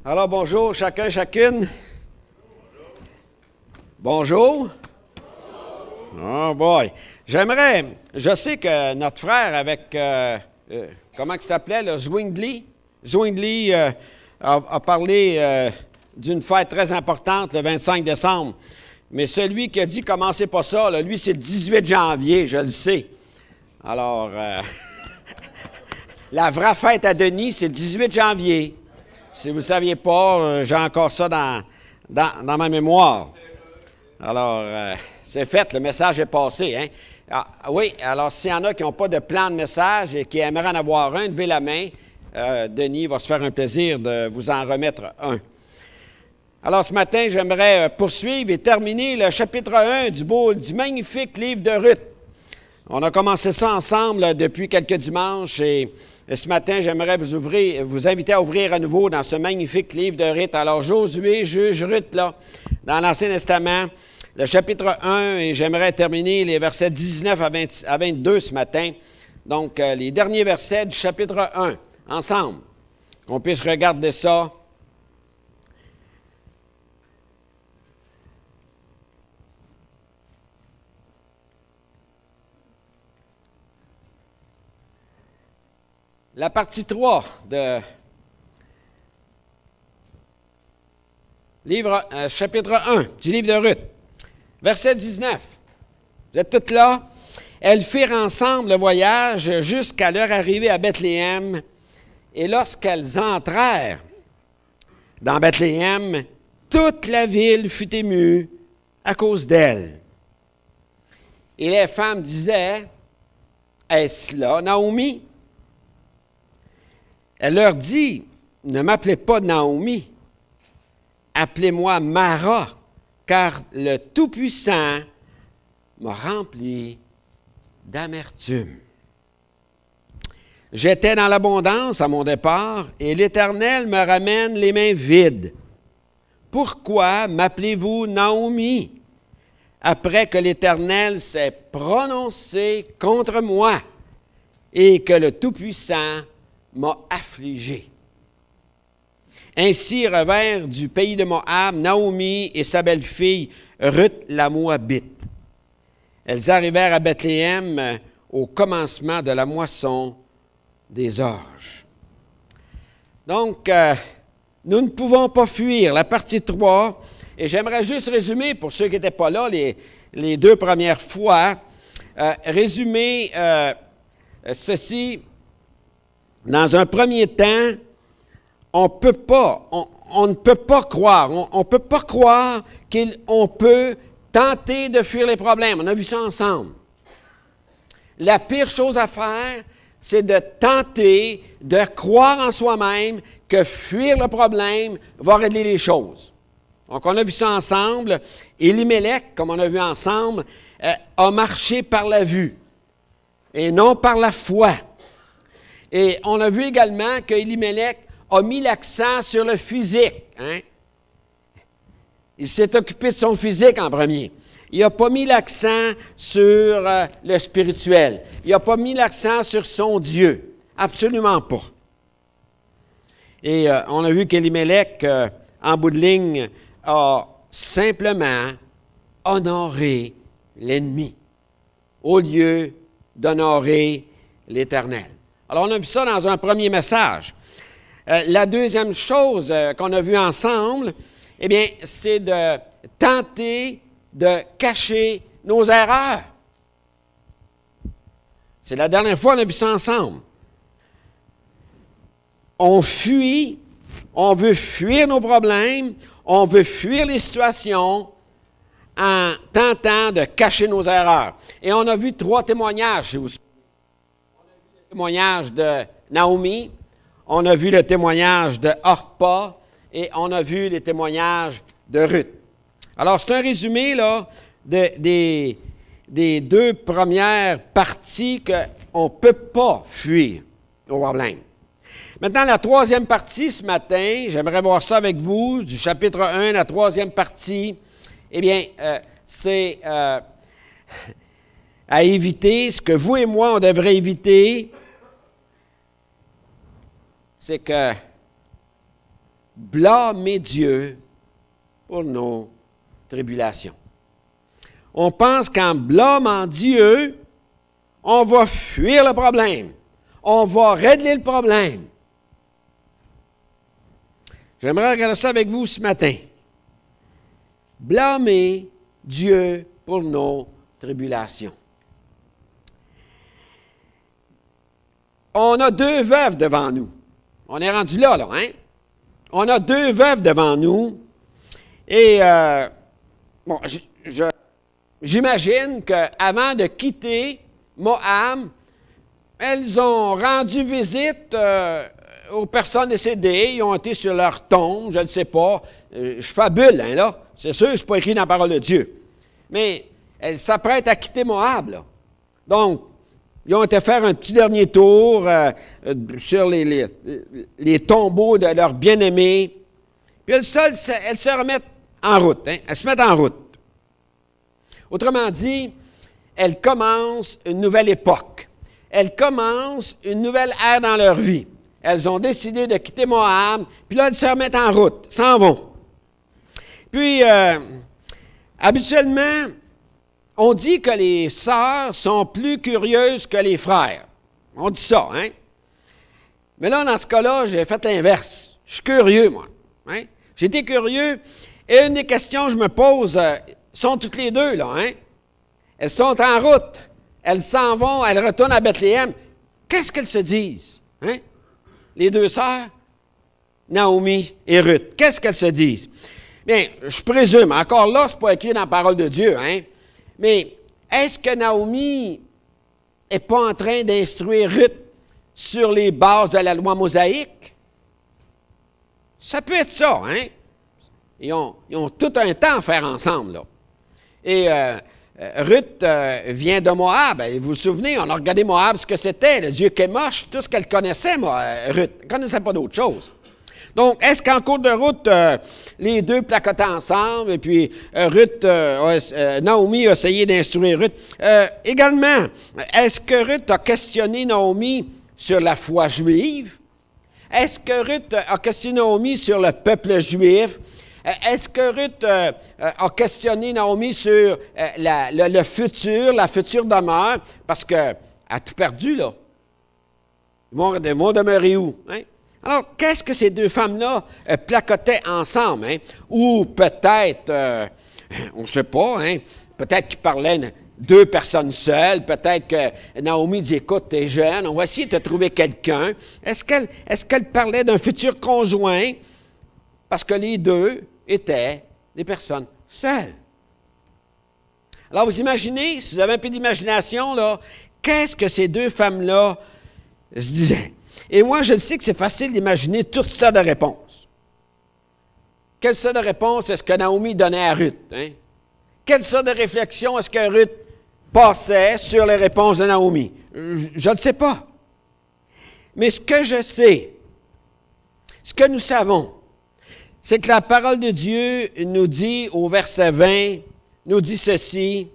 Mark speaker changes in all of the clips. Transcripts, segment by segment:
Speaker 1: Alors, bonjour, chacun, chacune. Bonjour. Oh boy. Je sais que notre frère avec, comment il s'appelait, là, Zwingli a parlé d'une fête très importante le 25 décembre. Mais celui qui a dit « commencez pas ça », là, lui, c'est le 18 janvier, je le sais. Alors, la vraie fête à Denis, c'est le 18 janvier. Si vous ne saviez pas, j'ai encore ça dans ma mémoire. Alors, c'est fait, le message est passé. Hein? Ah, oui, alors s'il y en a qui n'ont pas de plan de message et qui aimeraient en avoir un, levez la main. Denis va se faire un plaisir de vous en remettre un. Alors, ce matin, j'aimerais poursuivre et terminer le chapitre 1 du magnifique livre de Ruth. On a commencé ça ensemble là, depuis quelques dimanches et ce matin, j'aimerais vous inviter à ouvrir à nouveau dans ce magnifique livre de Ruth. Alors, Josué juge Ruth, là, dans l'Ancien Testament, le chapitre 1, et j'aimerais terminer les versets 19 à 22 ce matin. Donc, les derniers versets du chapitre 1, ensemble, qu'on puisse regarder ça. La partie 3 de chapitre 1 du livre de Ruth, verset 19. Vous êtes toutes là? Elles firent ensemble le voyage jusqu'à leur arrivée à Bethléem, et lorsqu'elles entrèrent dans Bethléem, toute la ville fut émue à cause d'elles. Et les femmes disaient, « Est-ce là, Naomi? » Elle leur dit, « Ne m'appelez pas Naomi, appelez-moi Mara, car le Tout-Puissant m'a rempli d'amertume. J'étais dans l'abondance à mon départ, et l'Éternel me ramène les mains vides. Pourquoi m'appelez-vous Naomi, après que l'Éternel s'est prononcé contre moi et que le Tout-Puissant m'a affligé. » Ainsi revinrent du pays de Moab Naomi et sa belle-fille Ruth la Moabite. Elles arrivèrent à Bethléem au commencement de la moisson des orges. Donc, nous ne pouvons pas fuir la partie 3, et j'aimerais juste résumer, pour ceux qui n'étaient pas là les deux premières fois, résumer ceci. Dans un premier temps, on ne peut pas croire qu'on peut tenter de fuir les problèmes. On a vu ça ensemble. La pire chose à faire, c'est de tenter de croire en soi-même que fuir le problème va régler les choses. Donc, on a vu ça ensemble. Élimélec, comme on a vu ensemble, a marché par la vue et non par la foi. Et on a vu également qu'Élimélec a mis l'accent sur le physique. Hein? Il s'est occupé de son physique en premier. Il n'a pas mis l'accent sur le spirituel. Il n'a pas mis l'accent sur son Dieu. Absolument pas. Et on a vu qu'Élimélec, en bout de ligne, a simplement honoré l'ennemi au lieu d'honorer l'Éternel. Alors, on a vu ça dans un premier message. La deuxième chose qu'on a vue ensemble, eh bien, c'est de tenter de cacher nos erreurs. C'est la dernière fois qu'on a vu ça ensemble. On fuit, on veut fuir nos problèmes, on veut fuir les situations en tentant de cacher nos erreurs. Et on a vu 3 témoignages, si vous vous souvenez. Témoignage de Naomi, on a vu le témoignage de Orpa et on a vu les témoignages de Ruth. Alors, c'est un résumé là, des 2 premières parties qu'on ne peut pas fuir au problème. Maintenant, la 3e partie ce matin, j'aimerais voir ça avec vous, du chapitre 1, la 3e partie, eh bien, c'est à éviter, ce que vous et moi, on devrait éviter, c'est que blâmer Dieu pour nos tribulations. On pense qu'en blâmant Dieu, on va fuir le problème. On va régler le problème. J'aimerais regarder ça avec vous ce matin. Blâmer Dieu pour nos tribulations. On a 2 veuves devant nous. On est rendu là, hein? On a 2 veuves devant nous. Et, bon, j'imagine qu'avant de quitter Moab, elles ont rendu visite aux personnes décédées. Ils ont été sur leur tombe, je ne sais pas. Je fabule, hein, là. C'est sûr, ce n'est pas écrit dans la parole de Dieu. Mais elles s'apprêtent à quitter Moab, là. Donc, ils ont été faire un petit dernier tour sur les tombeaux de leurs bien-aimés. Puis elles se remettent en route. Hein? Elles se mettent en route. Autrement dit, elles commencent une nouvelle époque. Elles commencent une nouvelle ère dans leur vie. Elles ont décidé de quitter Moab, puis là, elles se remettent en route, s'en vont. Puis, habituellement, on dit que les sœurs sont plus curieuses que les frères. On dit ça, hein? Mais là, dans ce cas-là, j'ai fait l'inverse. Je suis curieux, moi. Hein? J'ai été curieux, et une des questions que je me pose, sont toutes les 2, là, hein? Elles sont en route. Elles s'en vont, elles retournent à Bethléem. Qu'est-ce qu'elles se disent? Hein? Les 2 sœurs, Naomi et Ruth. Qu'est-ce qu'elles se disent? Bien, je présume, encore là, ce n'est pas écrit dans la parole de Dieu, hein? Mais est-ce que Naomi n'est pas en train d'instruire Ruth sur les bases de la loi mosaïque? Ça peut être ça, hein? Ils ont tout un temps à faire ensemble, là. Et Ruth vient de Moab. Vous vous souvenez, on a regardé Moab, ce que c'était, le dieu Kémosh, tout ce qu'elle connaissait, Ruth. Elle ne connaissait pas d'autre chose. Donc, est-ce qu'en cours de route, les 2 placotaient ensemble, et puis Naomi a essayé d'instruire Ruth? Également, est-ce que Ruth a questionné Naomi sur la foi juive? Est-ce que Ruth a questionné Naomi sur le peuple juif? Est-ce que Ruth a questionné Naomi sur le futur, la future demeure? Parce qu'elle a tout perdu, là. Ils vont demeurer où? Hein? Alors, qu'est-ce que ces 2 femmes-là placotaient ensemble? Hein? Ou peut-être, on ne sait pas, hein? Peut-être qu'ils parlaient 2 personnes seules. Peut-être que Naomi dit, écoute, tu es jeune, on va essayer de te trouver quelqu'un. Est-ce qu'elle parlait d'un futur conjoint? Parce que les 2 étaient des personnes seules. Alors, vous imaginez, si vous avez un peu d'imagination, là, qu'est-ce que ces 2 femmes-là se disaient? Et moi, je sais que c'est facile d'imaginer toutes sortes de réponses. Quelle sorte de réponse est-ce que Naomi donnait à Ruth? Hein? Quelle sorte de réflexion est-ce que Ruth passait sur les réponses de Naomi? Je ne sais pas. Mais ce que je sais, ce que nous savons, c'est que la parole de Dieu nous dit, au verset 20, nous dit ceci.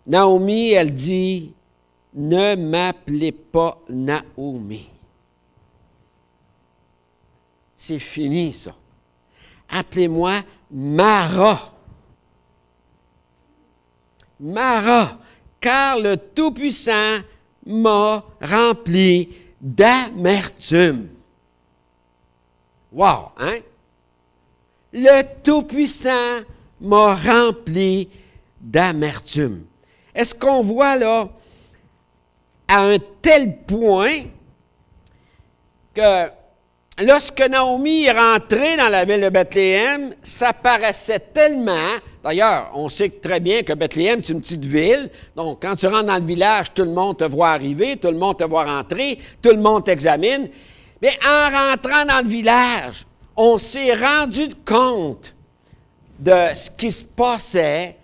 Speaker 1: Naomi, elle dit, « Ne m'appelez pas Naomi. » C'est fini, ça. Appelez-moi Mara. Mara, car le Tout-Puissant m'a rempli d'amertume. Wow, hein? Le Tout-Puissant m'a rempli d'amertume. Est-ce qu'on voit là, à un tel point, que lorsque Naomi est rentrée dans la ville de Bethléem, ça paraissait tellement... D'ailleurs, on sait très bien que Bethléem, c'est une petite ville. Donc, quand tu rentres dans le village, tout le monde te voit arriver, tout le monde te voit rentrer, tout le monde t'examine. Mais en rentrant dans le village, on s'est rendu compte de ce qui se passait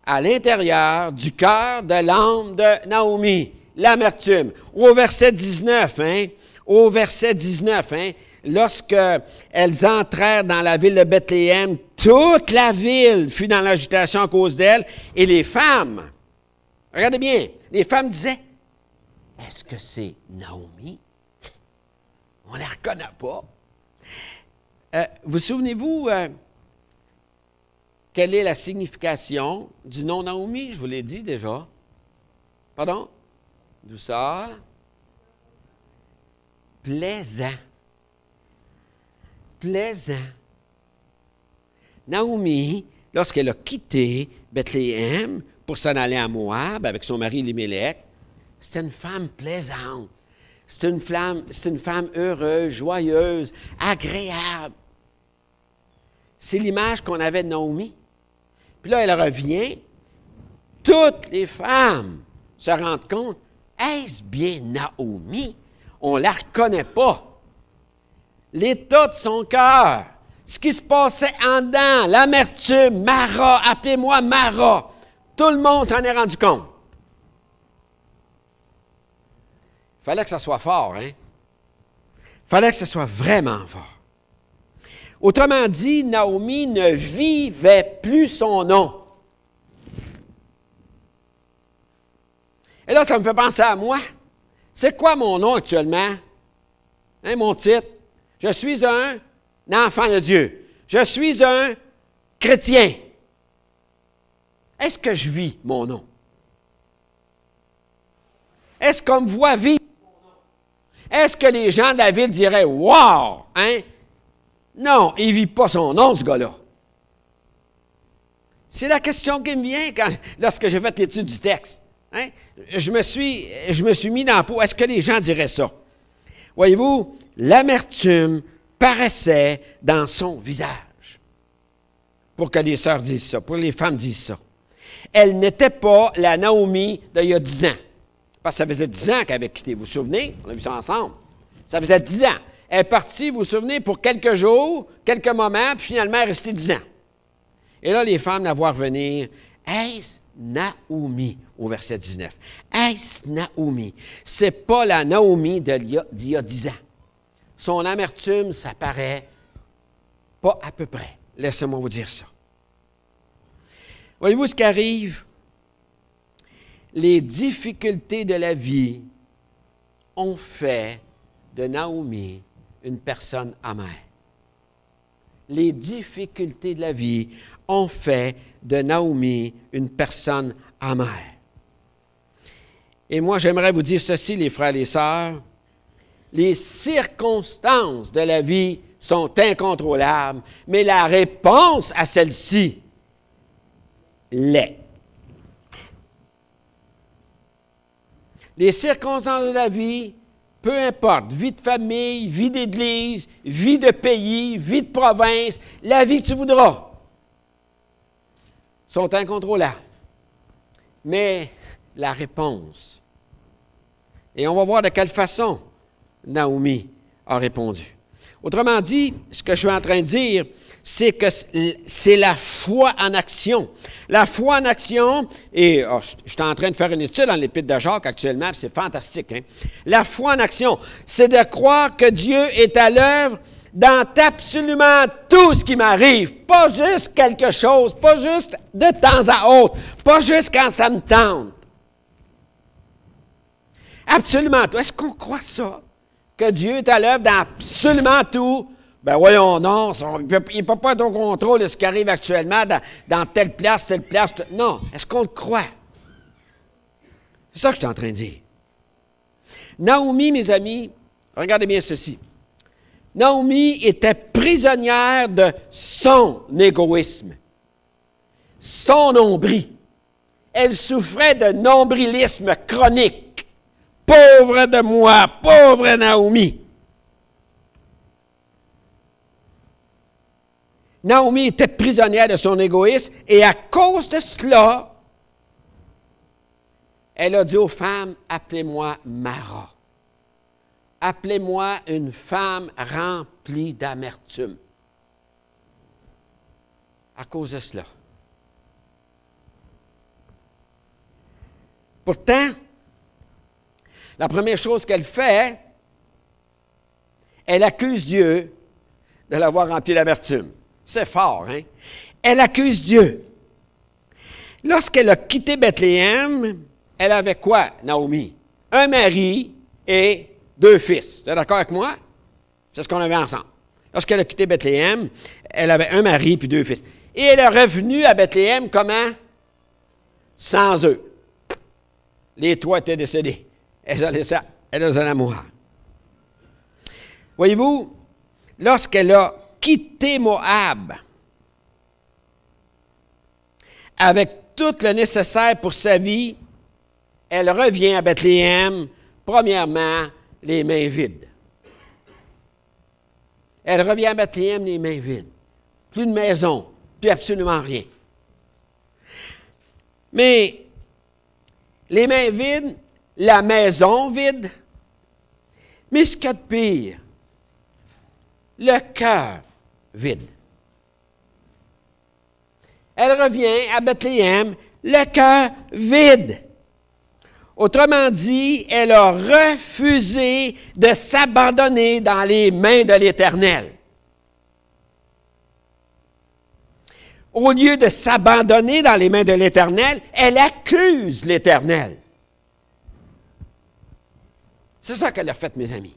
Speaker 1: à l'intérieur du cœur, de l'âme de Naomi. L'amertume. Au verset 19, hein? Au verset 19, hein? Lorsqu'elles entrèrent dans la ville de Bethléem, toute la ville fut dans l'agitation à cause d'elles, et les femmes, regardez bien, les femmes disaient, « Est-ce que c'est Naomi? On ne la reconnaît pas. » vous souvenez-vous quelle est la signification du nom Naomi? Je vous l'ai dit déjà. Pardon? Douceur. Plaisant. Plaisant. Naomi, lorsqu'elle a quitté Bethléem pour s'en aller à Moab avec son mari Elimelech, c'était une femme plaisante. C'est une femme heureuse, joyeuse, agréable. C'est l'image qu'on avait de Naomi. Puis là, elle revient. Toutes les femmes se rendent compte, est-ce bien Naomi? On ne la reconnaît pas. L'état de son cœur, ce qui se passait en dedans, l'amertume, Mara, appelez-moi Mara. Tout le monde s'en est rendu compte. Il fallait que ça soit fort, hein? Il fallait que ce soit vraiment fort. Autrement dit, Naomi ne vivait plus son nom. Et là, ça me fait penser à moi. C'est quoi mon nom actuellement? Hein, mon titre? Je suis un enfant de Dieu. Je suis un chrétien. Est-ce que je vis mon nom? Est-ce qu'on me voit vivre? Est-ce que les gens de la ville diraient « Wow! » Hein? Non, il ne vit pas son nom, ce gars-là. C'est la question qui me vient lorsque j'ai fait l'étude du texte. Hein? Je me suis mis dans la peau. Est-ce que les gens diraient ça? Voyez-vous, l'amertume paraissait dans son visage. Pour que les sœurs disent ça, pour que les femmes disent ça. Elle n'était pas la Naomi d'il y a 10 ans. Parce que ça faisait 10 ans qu'elle avait quitté. Vous vous souvenez? On a vu ça ensemble. Ça faisait 10 ans. Elle est partie, vous vous souvenez, pour quelques jours, quelques moments, puis finalement, elle est restée 10 ans. Et là, les femmes la voient revenir. Est-ce Naomi, au verset 19? Est-ce Naomi? Ce n'est pas la Naomi d'il y a 10 ans. Son amertume, ça paraît pas à peu près. Laissez-moi vous dire ça. Voyez-vous ce qui arrive? Les difficultés de la vie ont fait de Naomi une personne amère. Les difficultés de la vie ont fait de Naomi une personne amère. Et moi, j'aimerais vous dire ceci, les frères et les sœurs. Les circonstances de la vie sont incontrôlables, mais la réponse à celle-ci l'est. Les circonstances de la vie, peu importe, vie de famille, vie d'église, vie de pays, vie de province, la vie que tu voudras, sont incontrôlables. Mais la réponse, et on va voir de quelle façon Naomi a répondu. Autrement dit, ce que je suis en train de dire, c'est que c'est la foi en action. La foi en action, et je suis en train de faire une étude dans l'Épître de Jacques actuellement, puis c'est fantastique. Hein? La foi en action, c'est de croire que Dieu est à l'œuvre dans absolument tout ce qui m'arrive. Pas juste quelque chose, pas juste de temps à autre, pas juste quand ça me tente. Absolument tout. Est-ce qu'on croit ça? Que Dieu est à l'œuvre dans absolument tout? Ben voyons, non, il ne peut pas être au contrôle de ce qui arrive actuellement dans telle place, telle place. Non, est-ce qu'on le croit? C'est ça que je suis en train de dire. Naomi, mes amis, regardez bien ceci. Naomi était prisonnière de son égoïsme, son nombril. Elle souffrait de nombrilisme chronique. Pauvre de moi, pauvre Naomi. Naomi était prisonnière de son égoïsme et à cause de cela, elle a dit aux femmes, appelez-moi Mara. Appelez-moi une femme remplie d'amertume. À cause de cela. Pourtant, la première chose qu'elle fait, elle accuse Dieu de l'avoir remplie d'amertume. C'est fort, hein? Elle accuse Dieu. Lorsqu'elle a quitté Bethléem, elle avait quoi, Naomi? Un mari et 2 fils. Tu es d'accord avec moi? C'est ce qu'on avait ensemble. Lorsqu'elle a quitté Bethléem, elle avait un mari puis 2 fils. Et elle est revenue à Bethléem comment? Sans eux. Les 3 étaient décédés. Elle les a mourir. Voyez-vous, lorsqu'elle a quitté Moab, avec tout le nécessaire pour sa vie, elle revient à Bethléem, premièrement, les mains vides. Elle revient à Bethléem, les mains vides. Plus de maison, plus absolument rien. Mais les mains vides, la maison vide, mais ce qu'il y a de pire, le cœur vide. Elle revient à Bethléem, le cœur vide. Autrement dit, elle a refusé de s'abandonner dans les mains de l'Éternel. Au lieu de s'abandonner dans les mains de l'Éternel, elle accuse l'Éternel. C'est ça qu'elle a fait, mes amis.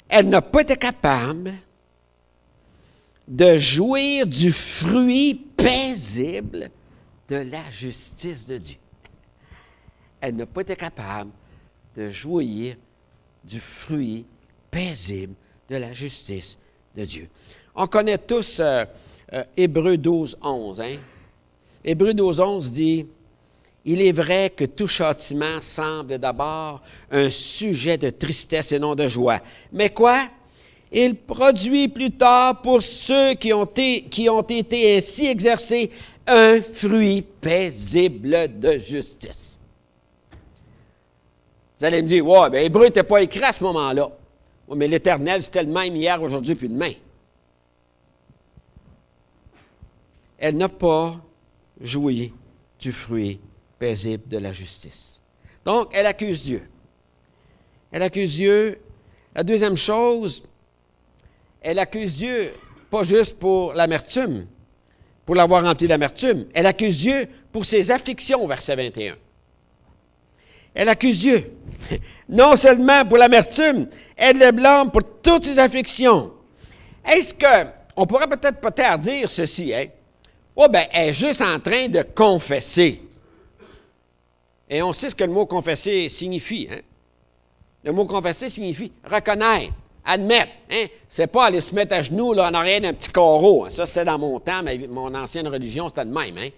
Speaker 1: Elle n'a pas été capable de jouir du fruit paisible de la justice de Dieu. Elle n'a pas été capable de jouir du fruit paisible de la justice de Dieu. On connaît tous Hébreux 12, 11. Hein? Hébreux 12, 11 dit « Il est vrai que tout châtiment semble d'abord un sujet de tristesse et non de joie. Mais quoi? Il produit plus tard pour ceux qui ont été ainsi exercés un fruit paisible de justice. » Vous allez me dire, « Ouais, bien, Hébreu n'était pas écrit à ce moment-là. Ouais, mais l'Éternel, c'était le même hier, aujourd'hui, puis demain. » Elle n'a pas joui du fruit paisible de la justice. Donc, elle accuse Dieu. Elle accuse Dieu. La deuxième chose, elle accuse Dieu, pas juste pour l'amertume, pour l'avoir rempli d'amertume. Elle accuse Dieu pour ses afflictions, verset 21. Elle accuse Dieu, non seulement pour l'amertume, elle le blâme pour toutes ses afflictions. Est-ce qu'on pourrait peut-être dire ceci, hein? Oh, bien, elle est juste en train de confesser. Et on sait ce que le mot confesser signifie, hein? Le mot confesser signifie reconnaître, admettre. Hein? C'est pas aller se mettre à genoux là, en arrière d'un petit carreau. Hein? Ça, c'était dans mon temps, mon ancienne religion, c'était de même. Hein?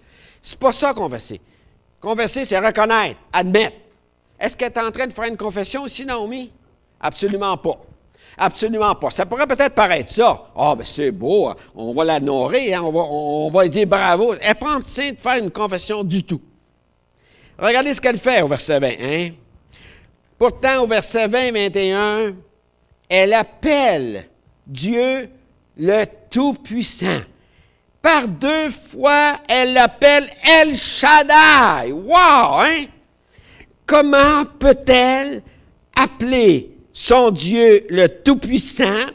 Speaker 1: C'est pas ça, confesser. Confesser, c'est reconnaître, admettre. Est-ce qu'elle est en train de faire une confession aussi, Naomi? Absolument pas. Absolument pas. Ça pourrait peut-être paraître ça. Ah, ben c'est beau, hein? On va la nourrir, hein? on va lui dire bravo. Elle n'est pas en train de faire une confession du tout. Regardez ce qu'elle fait au verset 20. Hein? Pourtant, au verset 20-21, elle appelle Dieu le Tout-Puissant. Par 2 fois, elle l'appelle El Shaddai. Wow! Hein? Comment peut-elle appeler son Dieu le Tout-Puissant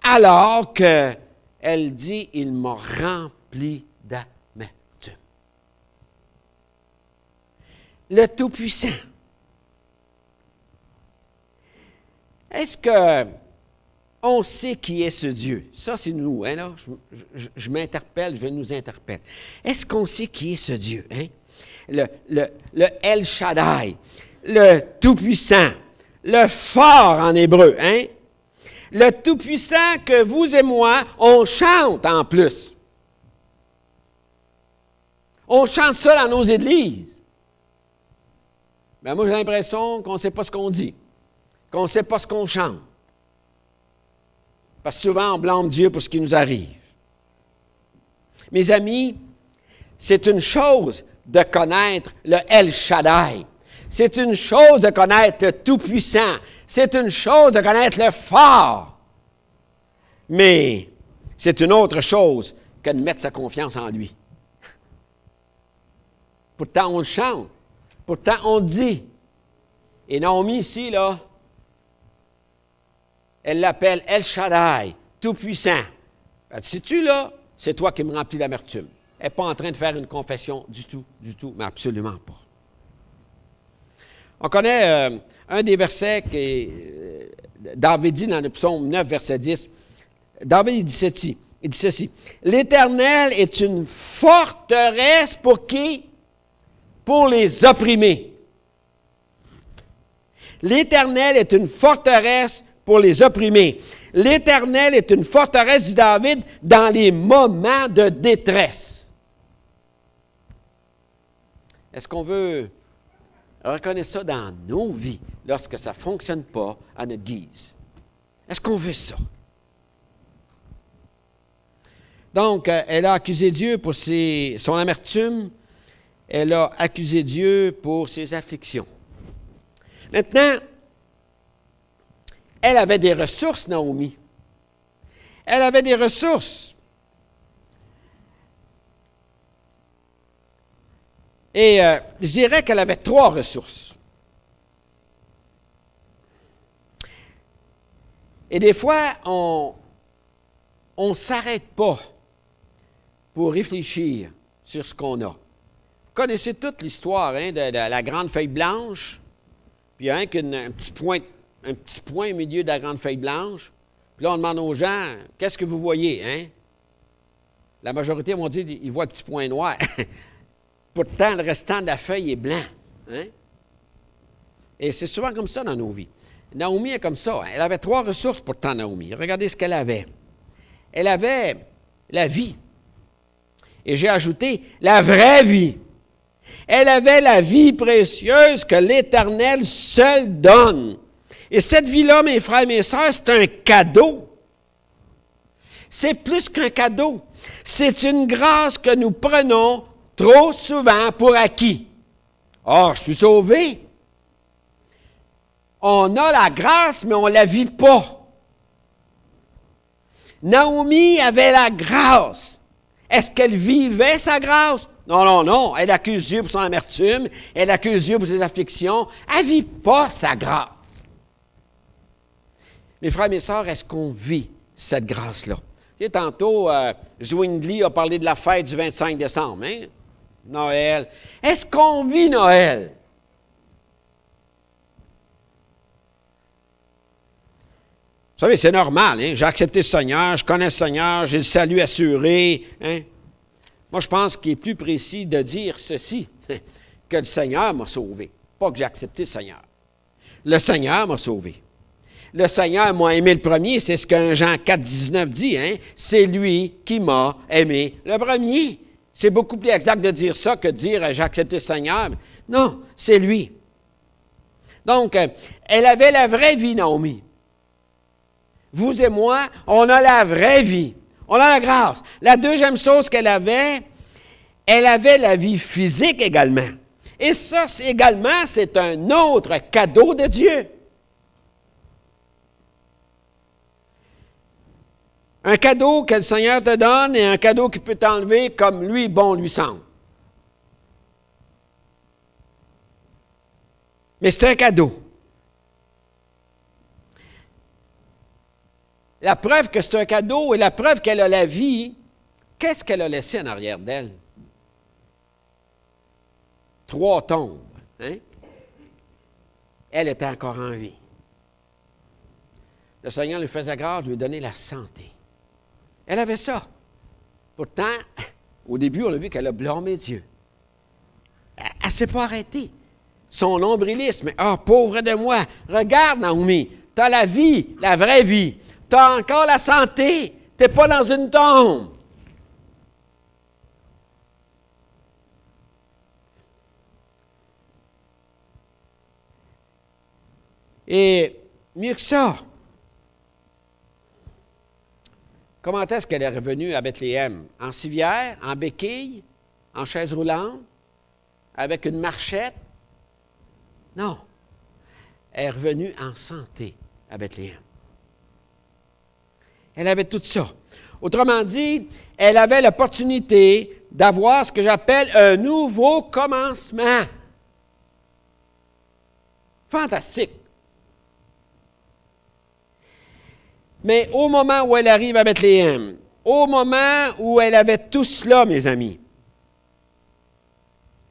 Speaker 1: alors qu'elle dit « Il m'a rempli d'amertume ». Le Tout-Puissant. Est-ce qu'on sait qui est ce Dieu? Ça, c'est nous, hein, là. Je m'interpelle, je nous interpelle. Est-ce qu'on sait qui est ce Dieu? Hein? Le El Shaddai, le Tout-Puissant, le fort en hébreu, hein? Le Tout-Puissant que vous et moi, on chante en plus. On chante ça dans nos églises. Ben moi, j'ai l'impression qu'on ne sait pas ce qu'on dit, qu'on ne sait pas ce qu'on chante. Parce que souvent, on blâme Dieu pour ce qui nous arrive. Mes amis, c'est une chose de connaître le El Shaddai. C'est une chose de connaître le Tout-Puissant. C'est une chose de connaître le fort. Mais c'est une autre chose que de mettre sa confiance en lui. Pourtant, on le chante. Pourtant, on le dit. Et Naomi, ici, là, elle l'appelle El Shaddai, Tout-Puissant. Sais-tu, là, c'est toi qui me remplis d'amertume. Elle n'est pas en train de faire une confession du tout, mais absolument pas. On connaît un des versets que David dit dans le psaume 9, verset 10. David dit ceci. L'Éternel est une forteresse pour qui? Pour les opprimés. L'Éternel est une forteresse pour les opprimés. L'Éternel est une forteresse, dit David, dans les moments de détresse. Est-ce qu'on veut reconnaître ça dans nos vies lorsque ça ne fonctionne pas à notre guise? Est-ce qu'on veut ça? Donc, elle a accusé Dieu pour son amertume. Elle a accusé Dieu pour ses afflictions. Maintenant, elle avait des ressources, Naomi. Elle avait des ressources. Et je dirais qu'elle avait 3 ressources. Et des fois, on ne s'arrête pas pour réfléchir sur ce qu'on a. Vous connaissez toute l'histoire de la grande feuille blanche, puis il y a un petit point au milieu de la grande feuille blanche. Puis là, on demande aux gens, qu'est-ce que vous voyez? Hein? La majorité vont dire, ils voient un petit point noir. Pourtant, le restant de la feuille est blanc. Hein? Et c'est souvent comme ça dans nos vies. Naomi est comme ça. Elle avait 3 ressources pourtant, Naomi. Regardez ce qu'elle avait. Elle avait la vie. Et j'ai ajouté la vraie vie. Elle avait la vie précieuse que l'Éternel seul donne. Et cette vie-là, mes frères et mes sœurs, c'est un cadeau. C'est plus qu'un cadeau. C'est une grâce que nous prenons trop souvent pour acquis. Ah, je suis sauvé. On a la grâce, mais on ne la vit pas. Naomi avait la grâce. Est-ce qu'elle vivait sa grâce? Non, non, non. Elle accuse Dieu pour son amertume. Elle accuse Dieu pour ses afflictions. Elle ne vit pas sa grâce. Mes frères et mes sœurs, est-ce qu'on vit cette grâce-là? Tu sais, tantôt, Zwingli a parlé de la fête du 25 décembre, hein? Noël. Est-ce qu'on vit Noël? Vous savez, c'est normal, hein? J'ai accepté le Seigneur, je connais le Seigneur, j'ai le salut assuré. Hein? Moi, je pense qu'il est plus précis de dire ceci, que le Seigneur m'a sauvé, pas que j'ai accepté le Seigneur. Le Seigneur m'a sauvé. Le Seigneur m'a aimé le premier, c'est ce qu'un Jean 4, 19 dit, hein? C'est lui qui m'a aimé le premier. C'est beaucoup plus exact de dire ça que de dire « j'ai accepté le Seigneur ». Non, c'est lui. Donc, elle avait la vraie vie, Naomi. Vous et moi, on a la vraie vie. On a la grâce. La deuxième chose qu'elle avait la vie physique également. Et ça, c'est un autre cadeau de Dieu. Un cadeau que le Seigneur te donne et un cadeau qui peut t'enlever comme lui, bon, lui semble. Mais c'est un cadeau. La preuve que c'est un cadeau et la preuve qu'elle a la vie, qu'est-ce qu'elle a laissé en arrière d'elle? 3 tombes. Hein? Elle était encore en vie. Le Seigneur lui faisait grâce de lui donner la santé. Elle avait ça. Pourtant, au début, on a vu qu'elle a blâmé Dieu. Elle ne s'est pas arrêtée. Son nombrilisme, pauvre de moi, regarde Naomi, tu as la vie, la vraie vie. Tu as encore la santé. Tu n'es pas dans une tombe. Et mieux que ça, comment est-ce qu'elle est revenue à Bethléem? En civière, en béquille, en chaise roulante, avec une marchette? Non. Elle est revenue en santé à Bethléem. Elle avait tout ça. Autrement dit, elle avait l'opportunité d'avoir ce que j'appelle un nouveau commencement. Fantastique. Mais au moment où elle arrive à Bethléem, au moment où elle avait tout cela, mes amis,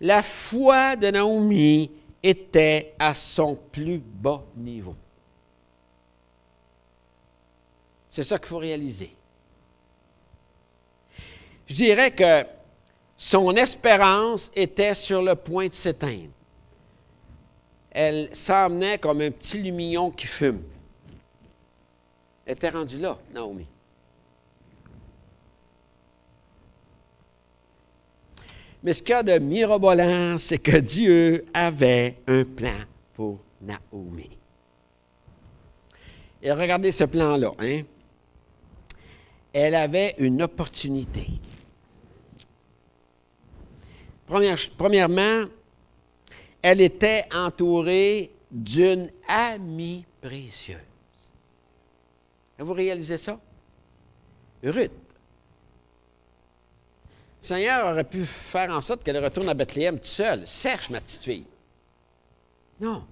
Speaker 1: la foi de Naomi était à son plus bas niveau. C'est ça qu'il faut réaliser. Je dirais que son espérance était sur le point de s'éteindre. Elle s'emmenait comme un petit lumignon qui fume. Elle était rendue là, Naomi. Mais ce qu'il y a de mirobolant, c'est que Dieu avait un plan pour Naomi. Et regardez ce plan-là, hein? Elle avait une opportunité. Premièrement, elle était entourée d'une amie précieuse. Vous réalisez ça? Ruth. Le Seigneur aurait pu faire en sorte qu'elle retourne à Bethléem toute seule. Cherche ma petite fille. Non.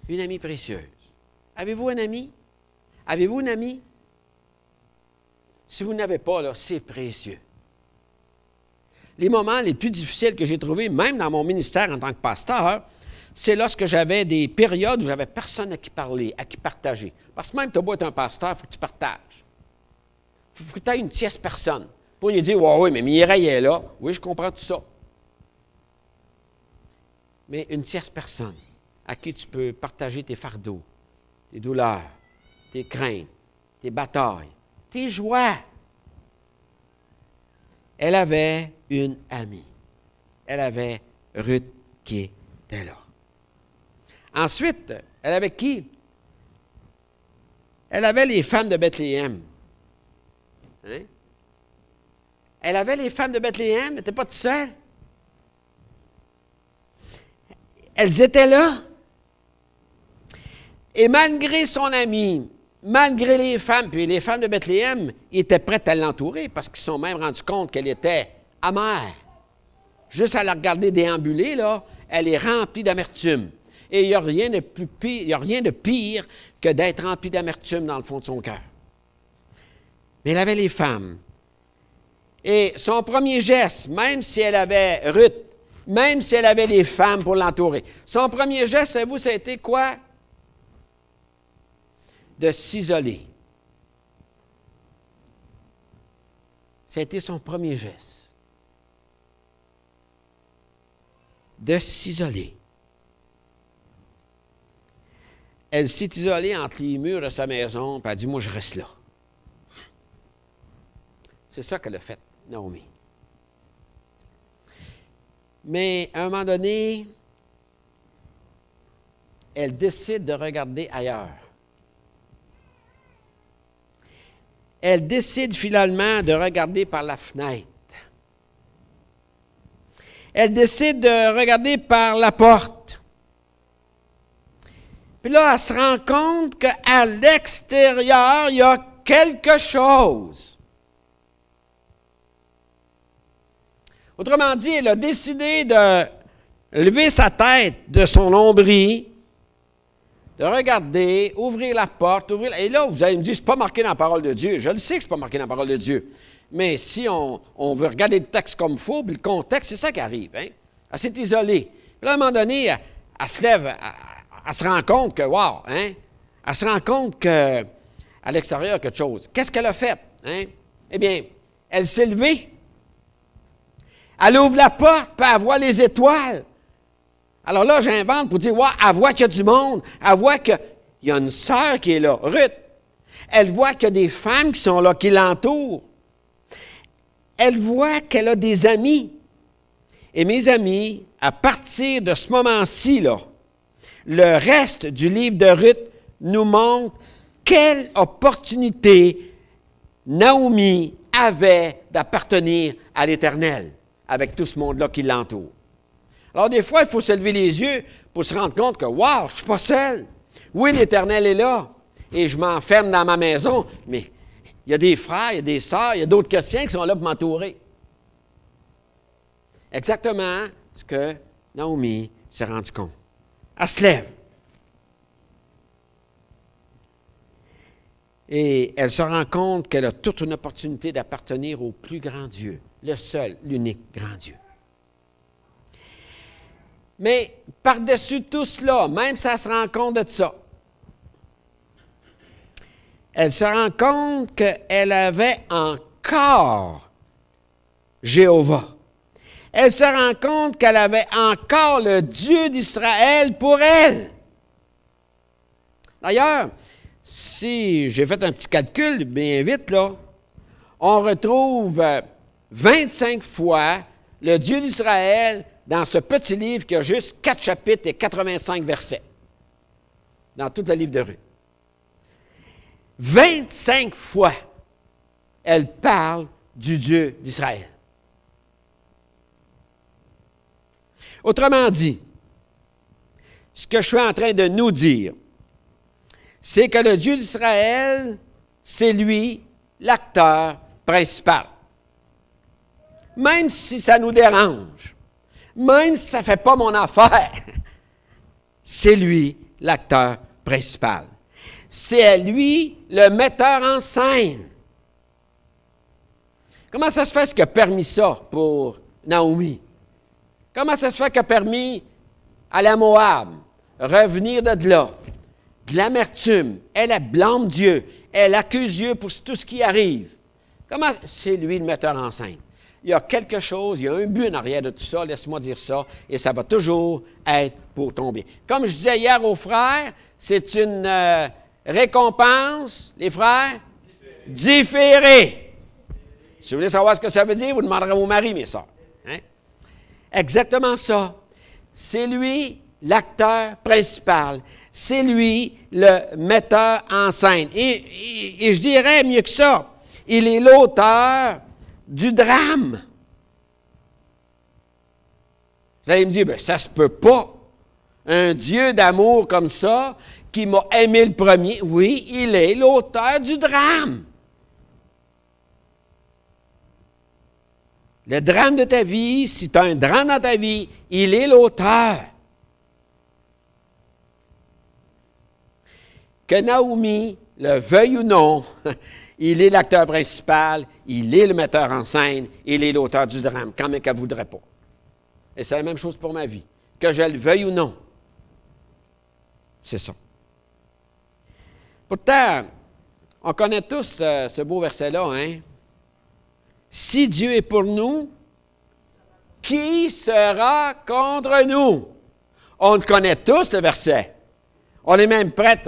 Speaker 1: Une amie précieuse. Avez-vous un ami? Avez-vous une amie? Si vous n'avez pas, là, c'est précieux. Les moments les plus difficiles que j'ai trouvés, même dans mon ministère en tant que pasteur, c'est lorsque j'avais des périodes où j'avais personne à qui parler, à qui partager. Parce que même tu as beau être un pasteur, il faut que tu partages. Il faut que tu aies une tierce personne. Pour lui dire, ouais, oui, mais Mireille est là. Oui, je comprends tout ça. Mais une tierce personne à qui tu peux partager tes fardeaux, tes douleurs, tes craintes, tes batailles, tes joies. Elle avait une amie. Elle avait Ruth qui était là. Ensuite, elle avait qui? Elle avait les femmes de Bethléem. Hein? Elle avait les femmes de Bethléem, elle n'était pas toute seule. Elles étaient là. Et malgré son ami, malgré les femmes, puis les femmes de Bethléem, ils étaient prêtes à l'entourer parce qu'ils se sont même rendus compte qu'elle était amère. Juste à la regarder déambuler, là, elle est remplie d'amertume. Et il n'y a rien de pire que d'être rempli d'amertume dans le fond de son cœur. Mais elle avait les femmes. Et son premier geste, même si elle avait Ruth, même si elle avait les femmes pour l'entourer, son premier geste, savez-vous, ça a été quoi? De s'isoler. Ça a été son premier geste. De s'isoler. Elle s'est isolée entre les murs de sa maison, puis elle a dit, moi, je reste là. C'est ça qu'elle a fait, Naomi. Mais à un moment donné, elle décide de regarder ailleurs. Elle décide finalement de regarder par la fenêtre. Elle décide de regarder par la porte. Puis là, elle se rend compte qu'à l'extérieur, il y a quelque chose. Autrement dit, elle a décidé de lever sa tête de son nombril, de regarder, ouvrir la porte, et là, vous allez me dire, ce n'est pas marqué dans la parole de Dieu. Je le sais que ce n'est pas marqué dans la parole de Dieu. Mais si on veut regarder le texte comme il faut, puis le contexte, c'est ça qui arrive. Hein? Elle s'est isolée. Puis là, à un moment donné, elle se lève, elle se rend compte que, wow, hein? Elle se rend compte qu'à l'extérieur, il y a quelque chose. Qu'est-ce qu'elle a fait? Hein? Eh bien, elle s'est levée. Elle ouvre la porte, puis elle voit les étoiles. Alors là, j'invente pour dire, ouais, elle voit qu'il y a du monde. Elle voit qu'il y a une sœur qui est là, Ruth. Elle voit qu'il y a des femmes qui sont là, qui l'entourent. Elle voit qu'elle a des amis. Et mes amis, à partir de ce moment-ci, là, le reste du livre de Ruth nous montre quelle opportunité Naomi avait d'appartenir à l'Éternel avec tout ce monde-là qui l'entoure. Alors, des fois, il faut se lever les yeux pour se rendre compte que, wow, je ne suis pas seul. Oui, l'Éternel est là. Et je m'enferme dans ma maison, mais il y a des frères, il y a des sœurs, il y a d'autres chrétiens qui sont là pour m'entourer. Exactement ce que Naomi s'est rendu compte. Elle se lève. Et elle se rend compte qu'elle a toute une opportunité d'appartenir au plus grand Dieu, le seul, l'unique grand Dieu. Mais par-dessus tout cela, même si elle se rend compte de ça, elle se rend compte qu'elle avait encore Jéhovah. Elle se rend compte qu'elle avait encore le Dieu d'Israël pour elle. D'ailleurs, si j'ai fait un petit calcul bien vite, là, on retrouve 25 fois le Dieu d'Israël dans ce petit livre qui a juste 4 chapitres et 85 versets, dans tout le livre de Ruth. 25 fois, elle parle du Dieu d'Israël. Autrement dit, ce que je suis en train de nous dire, c'est que le Dieu d'Israël, c'est lui l'acteur principal. Même si ça nous dérange, même si ça ne fait pas mon affaire, c'est lui l'acteur principal. C'est lui le metteur en scène. Comment ça se fait qu'il a permis ça pour Naomi? Comment ça se fait qu'il a permis à la Moab revenir de là, de l'amertume? Elle blâme Dieu, elle accuse Dieu pour tout ce qui arrive. Comment? C'est lui le metteur en scène. Il y a quelque chose, il y a un but en arrière de tout ça, laisse-moi dire ça, et ça va toujours être pour ton bien. Comme je disais hier aux frères, c'est une récompense, les frères, différée. Si vous voulez savoir ce que ça veut dire, vous demanderez à vos maris, mes sœurs. Hein? Exactement ça. C'est lui l'acteur principal. C'est lui le metteur en scène. Et je dirais mieux que ça, il est l'auteur du drame. Vous allez me dire, bien, ça se peut pas. Un Dieu d'amour comme ça, qui m'a aimé le premier, oui, il est l'auteur du drame. Le drame de ta vie, si tu as un drame dans ta vie, il est l'auteur. Que Naomi le veuille ou non, il est l'acteur principal, il est le metteur en scène, il est l'auteur du drame, quand même qu'elle ne voudrait pas. Et c'est la même chose pour ma vie. Que je le veuille ou non, c'est ça. Pourtant, on connaît tous ce beau verset-là, hein? Si Dieu est pour nous, qui sera contre nous? On le connaît tous, le verset. On est même prêt,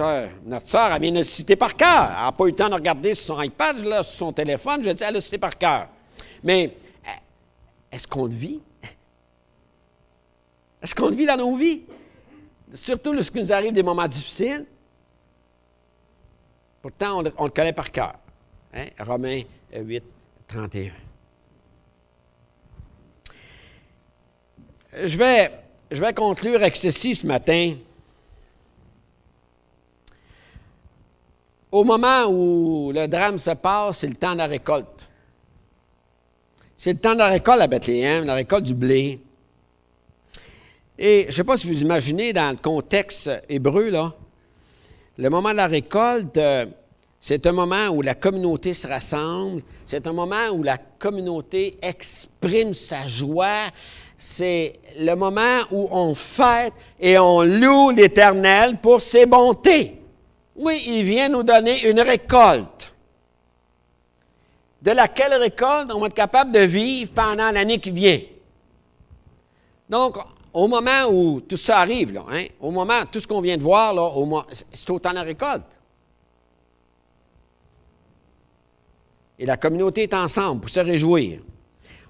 Speaker 1: notre sœur, elle vient de le citer par cœur. Elle n'a pas eu le temps de regarder sur son iPad, là, sur son téléphone, je dis, elle le cité par cœur. Mais, est-ce qu'on le vit? Est-ce qu'on le vit dans nos vies? Surtout lorsqu'il nous arrive des moments difficiles. Pourtant, on le connaît par cœur. Hein? Romains 8, 31. Je vais conclure avec ceci ce matin. Au moment où le drame se passe, c'est le temps de la récolte. C'est le temps de la récolte à Bethléem, la récolte du blé. Et je ne sais pas si vous imaginez dans le contexte hébreu, là, le moment de la récolte, c'est un moment où la communauté se rassemble, c'est un moment où la communauté exprime sa joie, c'est le moment où on fête et on loue l'Éternel pour ses bontés. Oui, il vient nous donner une récolte, de laquelle récolte on va être capable de vivre pendant l'année qui vient. Donc, au moment où tout ça arrive, là, hein, au moment, tout ce qu'on vient de voir, là, c'est au temps de la récolte. Et la communauté est ensemble pour se réjouir.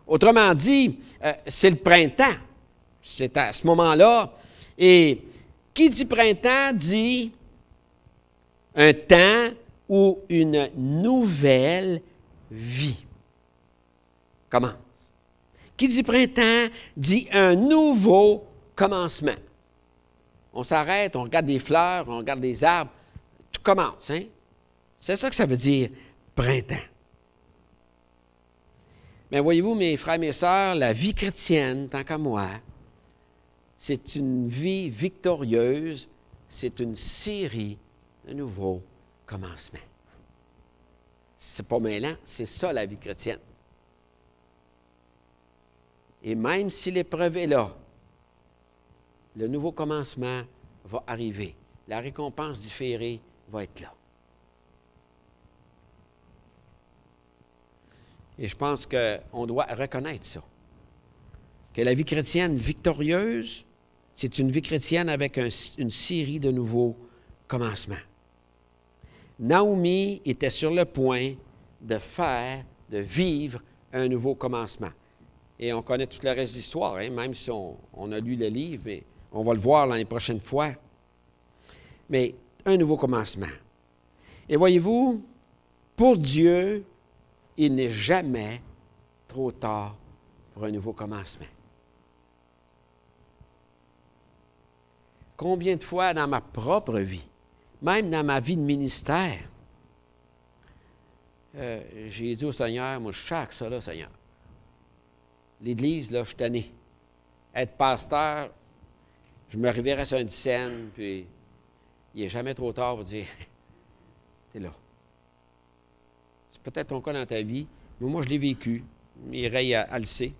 Speaker 1: Autrement dit, c'est le printemps. C'est à ce moment-là. Et qui dit printemps dit un temps où une nouvelle vie commence. Qui dit printemps dit un nouveau commencement. On s'arrête, on regarde des fleurs, on regarde des arbres, tout commence. Hein? C'est ça que ça veut dire, printemps. Mais voyez-vous, mes frères et mes sœurs, la vie chrétienne, tant qu'à moi, c'est une vie victorieuse, c'est une série de nouveaux commencements. C'est pas mêlant, c'est ça la vie chrétienne. Et même si l'épreuve est là, le nouveau commencement va arriver. La récompense différée va être là. Et je pense qu'on doit reconnaître ça. Que la vie chrétienne victorieuse, c'est une vie chrétienne avec une série de nouveaux commencements. Naomi était sur le point de vivre un nouveau commencement. Et on connaît tout le reste de l'histoire, hein, même si on a lu le livre, mais on va le voir l'année prochaine fois. Mais un nouveau commencement. Et voyez-vous, pour Dieu, il n'est jamais trop tard pour un nouveau commencement. Combien de fois dans ma propre vie, même dans ma vie de ministère, j'ai dit au Seigneur, moi, je chaque ça là, Seigneur. L'Église, là, je suis tanné. Être pasteur, je me réveillerai sur une scène, puis il n'est jamais trop tard pour dire, t'es là. C'est peut-être ton cas dans ta vie, mais moi, je l'ai vécu. Mireille, elle le sait.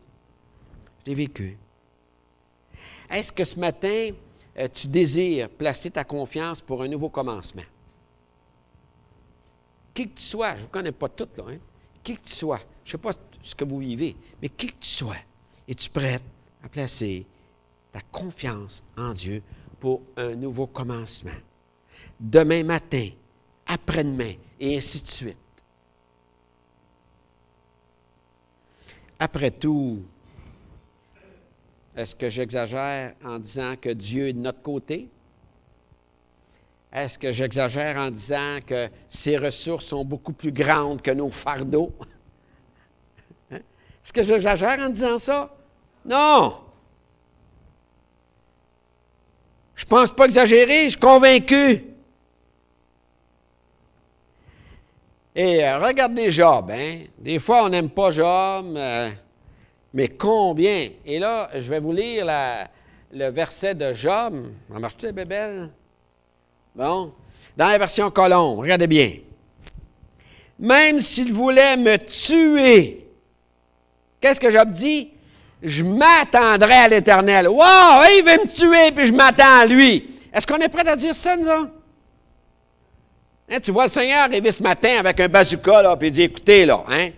Speaker 1: Je l'ai vécu. Est-ce que ce matin, tu désires placer ta confiance pour un nouveau commencement? Qui que tu sois, je ne vous connais pas toutes, là, hein? Qui que tu sois, je ne sais pas ce que vous vivez, mais qui que tu sois, es-tu prête à placer ta confiance en Dieu pour un nouveau commencement? Demain matin, après-demain, et ainsi de suite. Après tout, est-ce que j'exagère en disant que Dieu est de notre côté? Est-ce que j'exagère en disant que ses ressources sont beaucoup plus grandes que nos fardeaux? Hein? Est-ce que j'exagère en disant ça? Non! Je ne pense pas exagérer, je suis convaincu. Et regardez Job, hein? Des fois, on n'aime pas Job, mais combien? Et là, je vais vous lire le verset de Job. Ça marche-tu, bébelle? Bon. Dans la version Colombe, regardez bien. Même s'il voulait me tuer, qu'est-ce que Job dit? Je m'attendrai à l'Éternel. Wow! Il veut me tuer, puis je m'attends à lui. Est-ce qu'on est prêt à dire ça, nous autres? Hein, tu vois le Seigneur arriver ce matin avec un bazooka, là, puis il dit, écoutez, là, hein?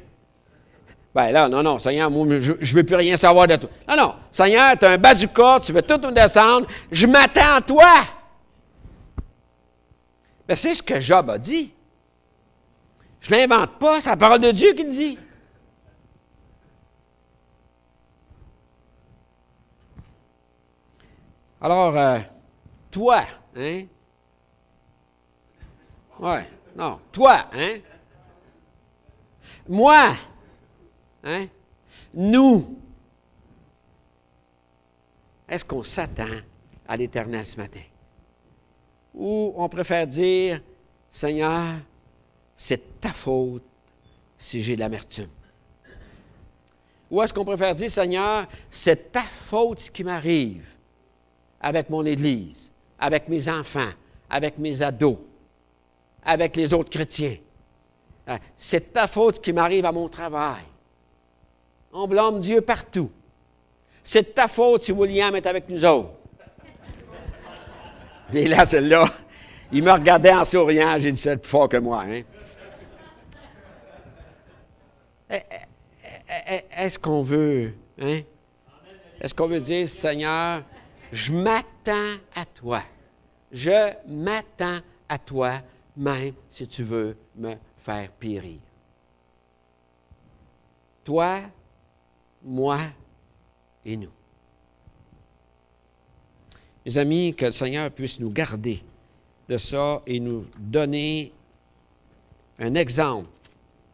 Speaker 1: Ben là, non, Seigneur, moi, je ne veux plus rien savoir de toi. Non, Seigneur, tu as un bazooka, tu veux tout nous descendre, je m'attends à toi. Mais c'est ce que Job a dit. Je ne l'invente pas, c'est la parole de Dieu qui le dit. Alors, toi, hein? Ouais, non, toi, hein? Moi, hein? Nous. Est-ce qu'on s'attend à l'Éternel ce matin? Ou on préfère dire, Seigneur, c'est ta faute si j'ai de l'amertume. Ou est-ce qu'on préfère dire, Seigneur, c'est ta faute ce qui m'arrive avec mon Église, avec mes enfants, avec mes ados, avec les autres chrétiens. C'est ta faute ce qui m'arrive à mon travail. On blâme Dieu partout. C'est de ta faute si William est avec nous autres. Et là, celle-là, il me regardait en souriant. J'ai dit, c'est plus fort que moi. Hein? Est-ce qu'on veut, hein? Est-ce qu'on veut dire, Seigneur, je m'attends à toi. Je m'attends à toi, même si tu veux me faire périr. Toi, moi et nous. Mes amis, que le Seigneur puisse nous garder de ça et nous donner un exemple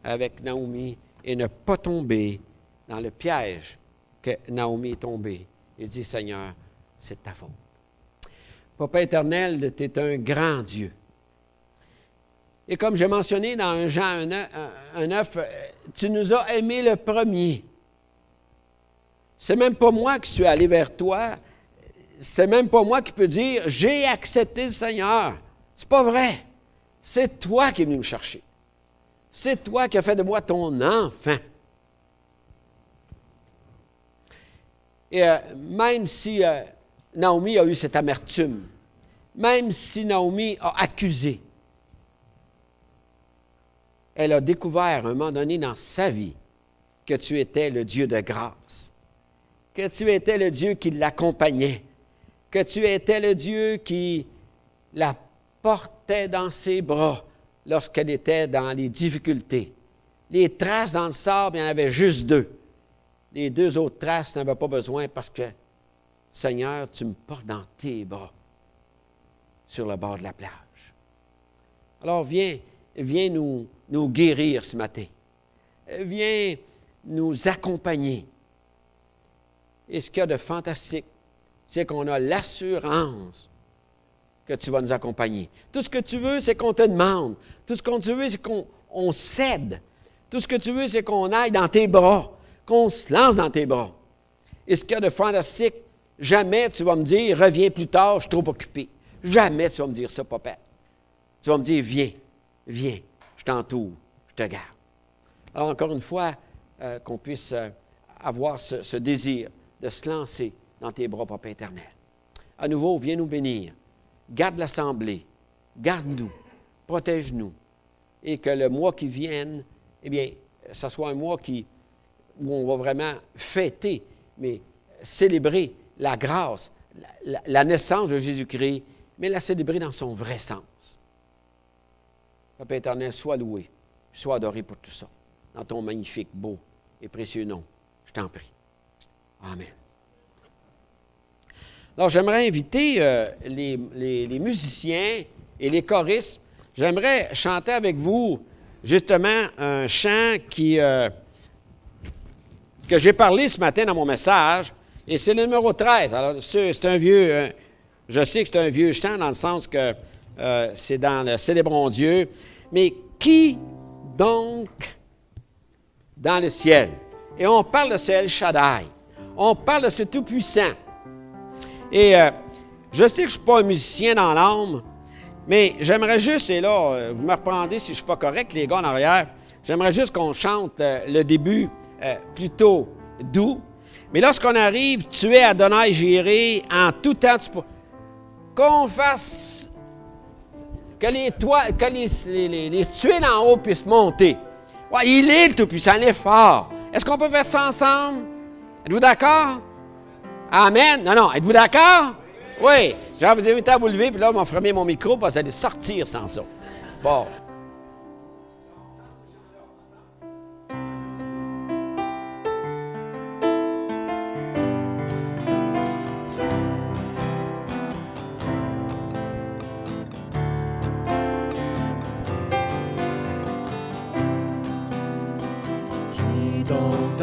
Speaker 1: avec Naomi et ne pas tomber dans le piège que Naomi est tombée. Il dit, Seigneur, c'est de ta faute. Papa éternel, tu es un grand Dieu. Et comme j'ai mentionné dans 1 Jean 1,9, tu nous as aimés le premier. C'est même pas moi qui suis allé vers toi. C'est même pas moi qui peux dire, j'ai accepté le Seigneur. C'est pas vrai. C'est toi qui es venu me chercher. C'est toi qui as fait de moi ton enfant. Et même si Naomi a eu cette amertume, même si Naomi a accusé, elle a découvert à un moment donné dans sa vie que tu étais le Dieu de grâce, que tu étais le Dieu qui l'accompagnait, que tu étais le Dieu qui la portait dans ses bras lorsqu'elle était dans les difficultés. Les traces dans le sable, il y en avait juste 2. Les 2 autres traces, tu n'avais pas besoin parce que, Seigneur, tu me portes dans tes bras sur le bord de la plage. Alors, viens nous guérir ce matin. Viens nous accompagner. Et ce qu'il y a de fantastique, c'est qu'on a l'assurance que tu vas nous accompagner. Tout ce que tu veux, c'est qu'on te demande. Tout ce que tu veux, c'est qu'on cède. Tout ce que tu veux, c'est qu'on aille dans tes bras, qu'on se lance dans tes bras. Et ce qu'il y a de fantastique, jamais tu vas me dire, reviens plus tard, je suis trop occupé. Jamais tu vas me dire ça, papa. Tu vas me dire, viens, je t'entoure, je te garde. Alors, encore une fois, qu'on puisse avoir ce désir de se lancer dans tes bras, Papa éternel. À nouveau, viens nous bénir. Garde l'Assemblée. Garde-nous. Protège-nous. Et que le mois qui vienne, eh bien, ça soit un mois où on va vraiment fêter, mais célébrer la grâce, la naissance de Jésus-Christ, mais la célébrer dans son vrai sens. Papa éternel, sois loué, sois adoré pour tout ça, dans ton magnifique, beau et précieux nom. Je t'en prie. Amen. Alors, j'aimerais inviter les musiciens et les choristes. J'aimerais chanter avec vous, justement, un chant que j'ai parlé ce matin dans mon message, et c'est le numéro 13. Alors, c'est un vieux, je sais que c'est un vieux chant dans le sens que c'est dans le Célébrons Dieu, mais qui donc dans le ciel? Et on parle de ce El Shaddai. On parle de ce Tout-Puissant. Et je sais que je ne suis pas un musicien dans l'âme, mais j'aimerais juste, et là, vous me reprendrez si je ne suis pas correct, les gars en arrière, j'aimerais juste qu'on chante le début plutôt doux. Mais lorsqu'on arrive, tu es Adonai Jireh, en tout temps, qu'on fasse que les tuiles d'en haut puissent monter. Ouais, il est le Tout-Puissant, il est fort. Est-ce qu'on peut faire ça ensemble? Êtes-vous d'accord? Amen. Non, êtes-vous d'accord? Oui. Je vais vous inviter à vous lever, puis là, on va fermer mon micro parce que vous allez sortir sans ça. Bon.
Speaker 2: Qui donc